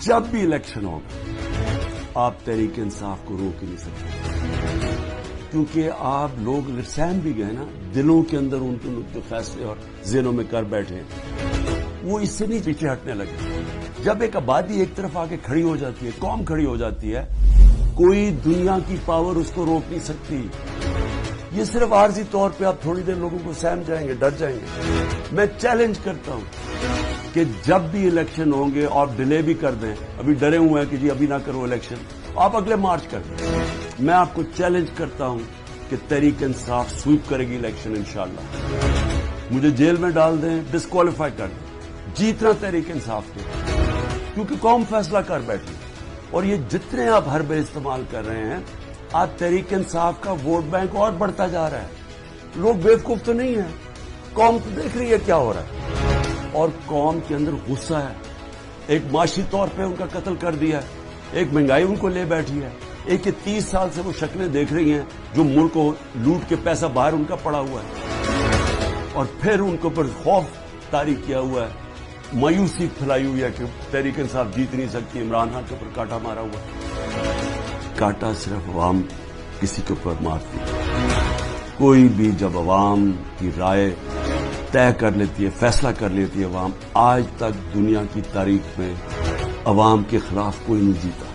جب بھی الیکشن ہوگا آپ تحریک انصاف کو روک ہی نہیں سکتے، کیونکہ آپ لوگ اگر سہم بھی گئے نا، دلوں کے اندر ان کے جو فیصلے اور ذہنوں میں کر بیٹھے وہ اس سے نہیں پیچھے ہٹنے لگے۔ جب ایک آبادی ایک طرف آ کے کھڑی ہو جاتی ہے، قوم کھڑی ہو جاتی ہے، کوئی دنیا کی پاور اس کو روک نہیں سکتی۔ یہ صرف عارضی طور پہ آپ تھوڑی دیر لوگوں کو سہم جائیں گے، ڈر جائیں گے۔ میں چیلنج کرتا ہوں کہ جب بھی الیکشن ہوں گے اور ڈیلے بھی کر دیں، ابھی ڈرے ہوئے ہیں کہ جی ابھی نہ کرو الیکشن، آپ اگلے مارچ کر دیں۔ میں آپ کو چیلنج کرتا ہوں کہ تحریک انصاف سویپ کرے گی الیکشن انشاءاللہ۔ مجھے جیل میں ڈال دیں، ڈسکوالیفائی کر دیں، جیتنا تحریک انصاف کے، کیونکہ قوم فیصلہ کر بیٹھی۔ اور یہ جتنے آپ حربے استعمال کر رہے ہیں، آج تحریک انصاف کا ووٹ بینک اور بڑھتا جا رہا ہے۔ لوگ بیوقوف تو نہیں ہیں، قوم تو دیکھ رہی ہے کیا ہو رہا ہے، اور قوم کے اندر غصہ ہے۔ ایک معاشی طور پہ ان کا قتل کر دیا ہے، ایک مہنگائی ان کو لے بیٹھی ہے، ایک 30 سال سے وہ شکلیں دیکھ رہی ہیں جو ملک کو لوٹ کے پیسہ باہر ان کا پڑا ہوا ہے، اور پھر ان کے اوپر خوف طاری کیا ہوا ہے، مایوسی پھیلائی ہوئی ہے کہ تحریک انصاف جیت نہیں سکتی، عمران خان کے اوپر کانٹا مارا ہوا ہے۔ کانٹا صرف عوام کسی کے اوپر مارتی ہے۔ کوئی بھی جب عوام کی رائے طے کر لیتی ہے، فیصلہ کر لیتی ہے عوام، آج تک دنیا کی تاریخ میں عوام کے خلاف کوئی نہیں جیتا۔